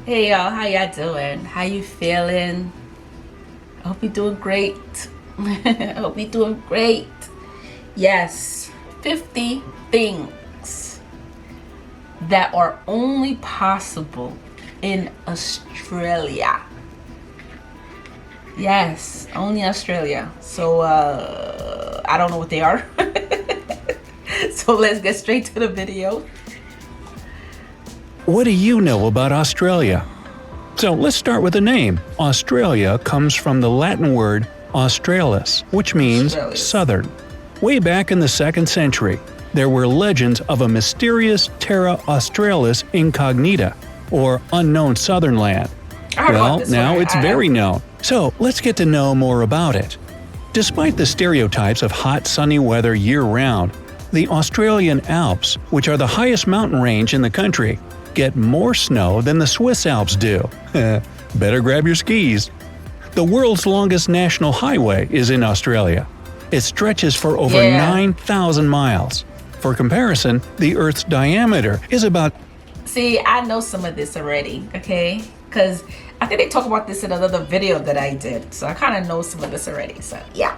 Hey y'all, how y'all doing? How you feeling? I hope you're doing great. I hope you're doing great. Yes, 50 things that are only possible in Australia. Yes, only Australia. So I don't know what they are. So let's get straight to the video. What do you know about Australia? So let's start with the name. Australia comes from the Latin word australis, which means Australis. southern. Way back in the 2nd century, there were legends of a mysterious Terra Australis Incognita, or unknown southern land. I heard about Well, this now one. it's very known. So let's get to know more about it. Despite the stereotypes of hot, sunny weather year-round, the Australian Alps, which are the highest mountain range in the country, get more snow than the Swiss Alps do. Better grab your skis. The world's longest national highway is in Australia. It stretches for over 9,000 miles. For comparison, the Earth's diameter is about… See, I know some of this already, okay? Because I think they talk about this in another video that I did. So I kind of know some of this already. So, yeah.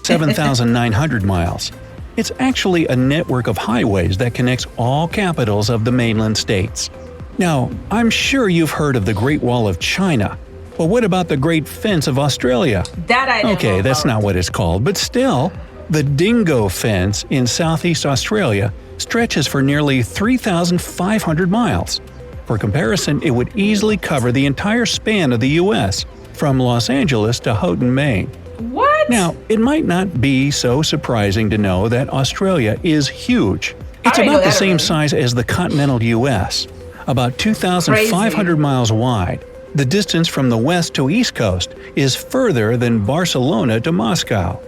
7,900 miles. It's actually a network of highways that connects all capitals of the mainland states. Now, I'm sure you've heard of the Great Wall of China. But what about the Great Fence of Australia? That I know Okay, that's about. not what it's called, but still, the Dingo Fence in southeast Australia stretches for nearly 3,500 miles. For comparison, it would easily cover the entire span of the U.S., from Los Angeles to Houghton, Maine. What? Now, it might not be so surprising to know that Australia is huge. It's already know about the that same already. size as the continental U.S., about 2,500 miles wide. The distance from the west to east coast is further than Barcelona to Moscow.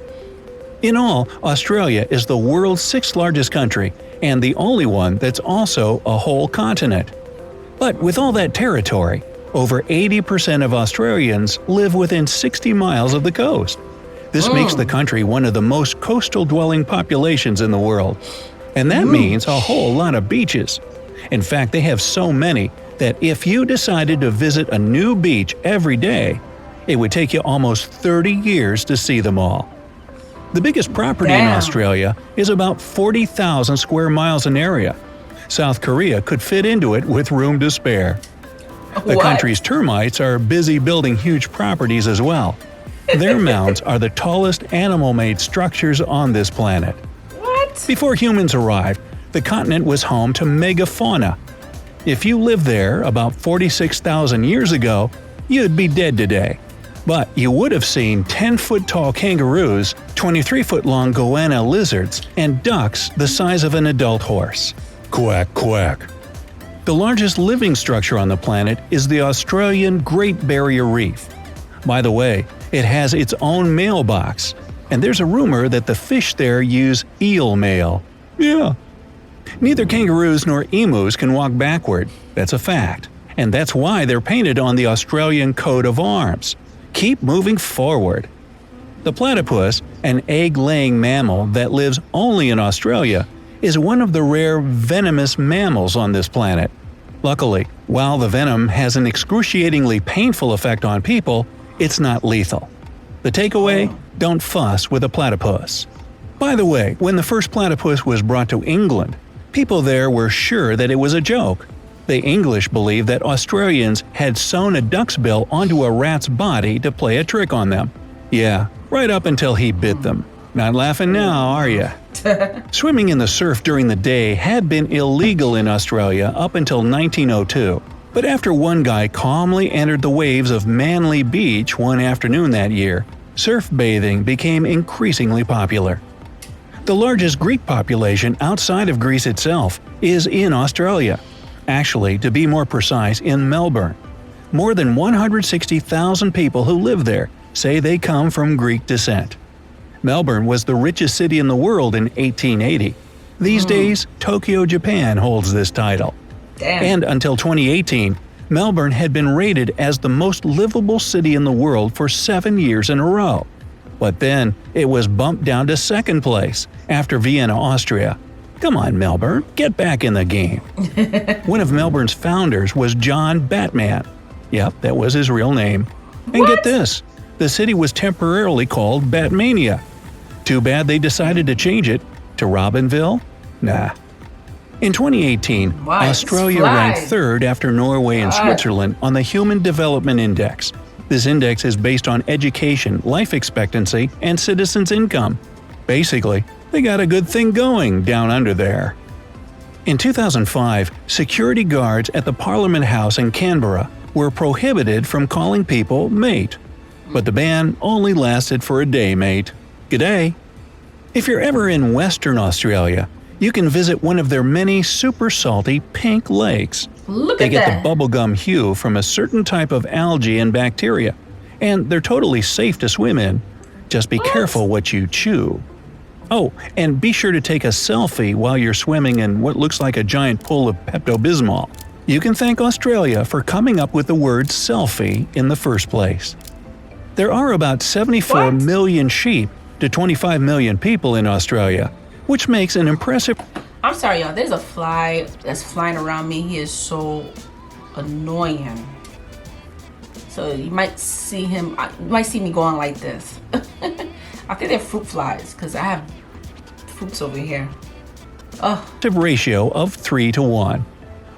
In all, Australia is the world's 6th largest country and the only one that's also a whole continent. But with all that territory, over 80% of Australians live within 60 miles of the coast. This makes the country one of the most coastal-dwelling populations in the world. And that means a whole lot of beaches. In fact, they have so many that if you decided to visit a new beach every day, it would take you almost 30 years to see them all. The biggest property in Damn. Australia is about 40,000 square miles in area. South Korea could fit into it with room to spare. The What? country's termites are busy building huge properties as well. Their mounds are the tallest animal-made structures on this planet. What? Before humans arrived, the continent was home to megafauna. If you lived there about 46,000 years ago, you'd be dead today. But you would have seen 10-foot-tall kangaroos, 23-foot-long goanna lizards, and ducks the size of an adult horse. Quack, quack. The largest living structure on the planet is the Australian Great Barrier Reef. By the way, it has its own mailbox, and there's a rumor that the fish there use eel mail. Yeah. Neither kangaroos nor emus can walk backward, that's a fact, and that's why they're painted on the Australian coat of arms. Keep moving forward. The platypus, an egg-laying mammal that lives only in Australia, is one of the rare venomous mammals on this planet. Luckily, while the venom has an excruciatingly painful effect on people, it's not lethal. The takeaway? Don't fuss with a platypus. By the way, when the first platypus was brought to England, people there were sure that it was a joke. The English believed that Australians had sewn a duck's bill onto a rat's body to play a trick on them. Yeah, right up until he bit them. Not laughing now, are you? Swimming in the surf during the day had been illegal in Australia up until 1902. But after one guy calmly entered the waves of Manly Beach one afternoon that year, surf bathing became increasingly popular. The largest Greek population outside of Greece itself is in Australia. Actually, to be more precise, in Melbourne. More than 160,000 people who live there say they come from Greek descent. Melbourne was the richest city in the world in 1880. These days, Tokyo, Japan holds this title. Damn. And until 2018, Melbourne had been rated as the most livable city in the world for 7 years in a row. But then, it was bumped down to second place, after Vienna, Austria. Come on, Melbourne, get back in the game. One of Melbourne's founders was John Batman. Yep, that was his real name. And What? get this, the city was temporarily called Batmania. Too bad they decided to change it to Robinville? Nah. In 2018, Why? It's Australia flies. ranked third after Norway and Switzerland on the Human Development Index. This index is based on education, life expectancy, and citizens' income. Basically, they got a good thing going down under there. In 2005, security guards at the Parliament House in Canberra were prohibited from calling people mate. But the ban only lasted for a day, mate. G'day. If you're ever in Western Australia, you can visit one of their many super salty pink lakes. Look They at get that. the bubblegum hue from a certain type of algae and bacteria, and they're totally safe to swim in. Just be careful what you chew. Oh, and be sure to take a selfie while you're swimming in what looks like a giant pool of Pepto-Bismol. You can thank Australia for coming up with the word selfie in the first place. There are about 74 What? million sheep to 25 million people in Australia, which makes an impressive I'm sorry, y'all. There's a fly that's flying around me. He is so annoying. So you might see him. You might see me going like this. I think they're fruit flies because I have fruits over here. Oh, ratio of 3 to 1.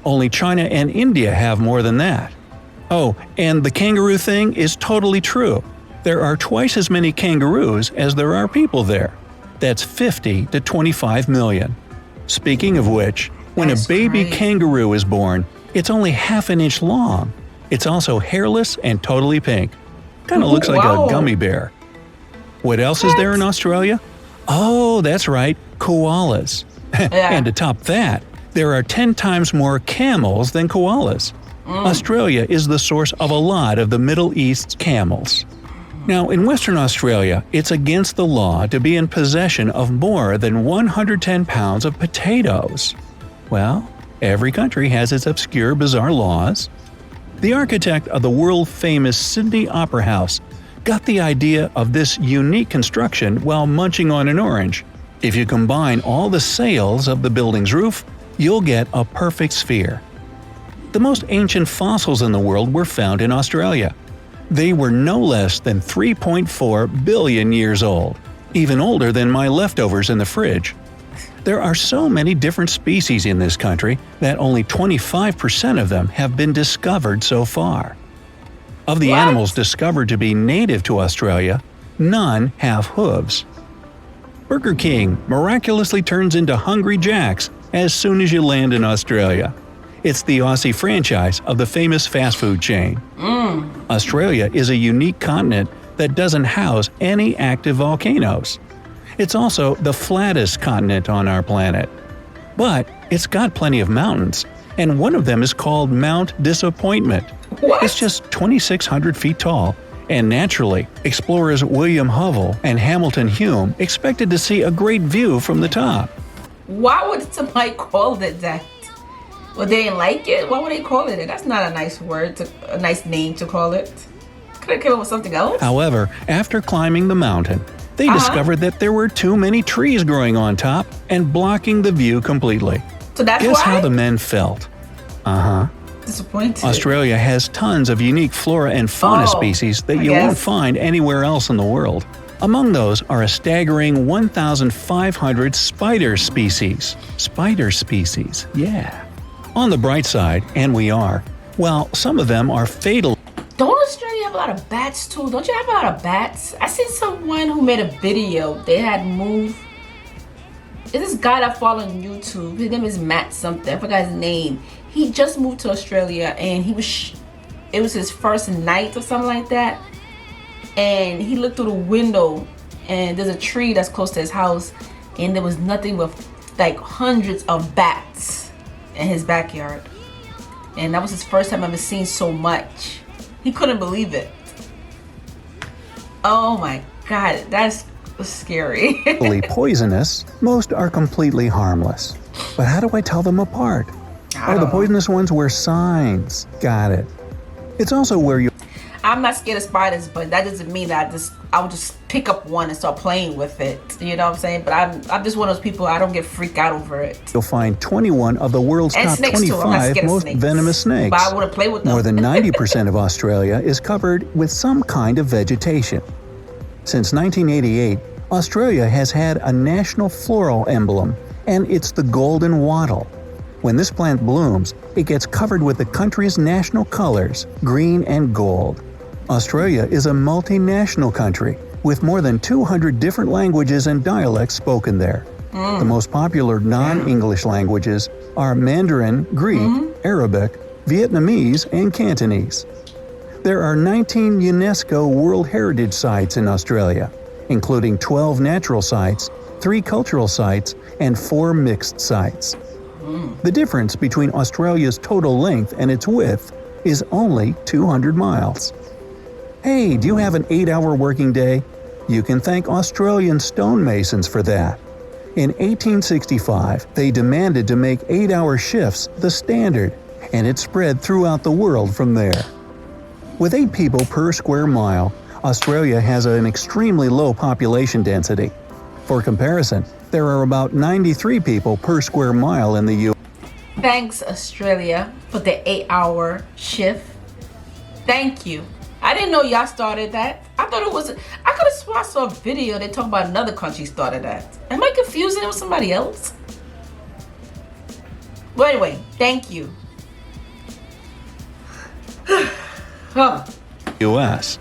Only China and India have more than that. Oh, and the kangaroo thing is totally true. There are twice as many kangaroos as there are people there. That's 50 to 25 million. Speaking of which, when That's a baby crazy. kangaroo is born, it's only half an inch long. It's also hairless and totally pink. Kinda looks like Whoa. a gummy bear. What else is there in Australia? Oh, that's right, koalas. Yeah. And to top that, there are 10 times more camels than koalas. Australia is the source of a lot of the Middle East's camels. Now, in Western Australia, it's against the law to be in possession of more than 110 pounds of potatoes. Well, every country has its obscure, bizarre laws. The architect of the world-famous Sydney Opera House got the idea of this unique construction while munching on an orange. If you combine all the sails of the building's roof, you'll get a perfect sphere. The most ancient fossils in the world were found in Australia. They were no less than 3.4 billion years old, even older than my leftovers in the fridge. There are so many different species in this country that only 25% of them have been discovered so far. Of the What? animals discovered to be native to Australia, none have hooves. Burger King miraculously turns into Hungry Jack's as soon as you land in Australia. It's the Aussie franchise of the famous fast food chain. Australia is a unique continent that doesn't house any active volcanoes. It's also the flattest continent on our planet. But it's got plenty of mountains, and one of them is called Mount Disappointment. What? It's just 2,600 feet tall, and naturally, explorers William Hovell and Hamilton Hume expected to see a great view from the top. why would somebody call it that? Well, they didn't like it. Why would they call it that? That's not a nice word, a nice name to call it. Could have come up with something else. However, after climbing the mountain, they discovered that there were too many trees growing on top and blocking the view completely. So that's Guess why. how the men felt? Disappointed. Australia has tons of unique flora and fauna Oh, species that I you won't guess. find anywhere else in the world. Among those are a staggering 1,500 spider species. Spider species, yeah. On the bright side, and we are, while some of them are fatal Don't Australia have a lot of bats too? Don't you have a lot of bats? I seen someone who made a video. They had moved. There's this guy that I follow on YouTube. His name is Matt something. I forgot his name. He just moved to Australia and he was. It was his first night or something like that. And he looked through the window and there's a tree that's close to his house, and there was nothing but like hundreds of bats in his backyard. And that was his first time ever seen so much. He couldn't believe it. Oh my God, that's scary. poisonous, most are completely harmless. But how do I tell them apart? I Oh, the don't know. poisonous ones wear signs. Got it. It's also where you I'm not scared of spiders, but that doesn't mean that I would just pick up one and start playing with it. You know what I'm saying? But I'm just one of those people, I don't get freaked out over it. You'll find 21 of the world's top 25 most venomous snakes. But I wouldn't play with them. More than 90% of Australia is covered with some kind of vegetation. Since 1988, Australia has had a national floral emblem, and it's the golden wattle. When this plant blooms, it gets covered with the country's national colors, green and gold. Australia is a multinational country, with more than 200 different languages and dialects spoken there. The most popular non-English languages are Mandarin, Greek, Arabic, Vietnamese, and Cantonese. There are 19 UNESCO World Heritage Sites in Australia, including 12 natural sites, 3 cultural sites, and 4 mixed sites. The difference between Australia's total length and its width is only 200 miles. Hey, do you have an 8-hour working day? You can thank Australian stonemasons for that. In 1865, they demanded to make 8-hour shifts the standard, and it spread throughout the world from there. With 8 people per square mile, Australia has an extremely low population density. For comparison, there are about 93 people per square mile in the U.S. Thanks, Australia, for the 8-hour shift. Thank you. I didn't know y'all started that. I thought it was, I could have sworn I saw a video they talk about another country started that. Am I confusing it with somebody else? But anyway, thank you. U.S.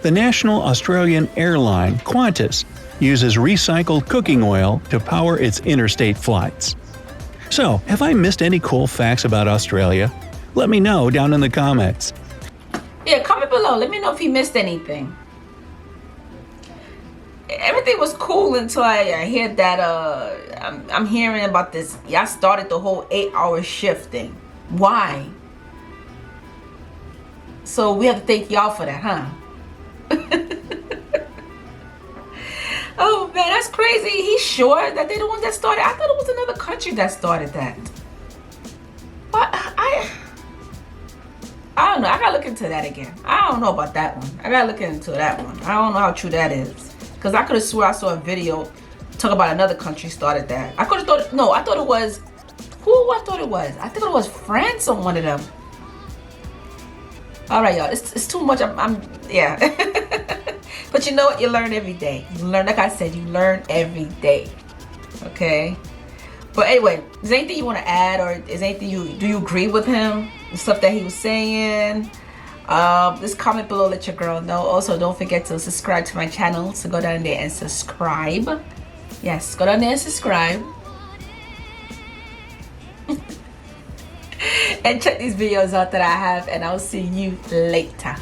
The national Australian airline Qantas uses recycled cooking oil to power its interstate flights. So, have I missed any cool facts about Australia? Let me know down in the comments. Yeah, comment below. Let me know if you missed anything. Everything was cool until I hear that I'm hearing about this. Y'all started the whole 8-hour shift thing. Why? So we have to thank y'all for that, huh? Oh man, that's crazy. He's sure that they're the ones that started? I thought it was another country that started that. But I don't know. I gotta look into that again. I don't know about that one. I gotta look into that one. I don't know how true that is. Because I could have swore I saw a video talk about another country started that. I could have thought, no, I thought it was, who I thought it was? I think it was France or one of them. All right, y'all. It's too much. Yeah. But you know what? You learn every day. You learn, like I said, you learn every day. Okay? But anyway, is there anything you want to add, or is anything do you agree with him? The stuff that he was saying? Just comment below, let your girl know. Also, don't forget to subscribe to my channel. So go down there and subscribe. Yes, go down there and subscribe. And check these videos out that I have, and I'll see you later.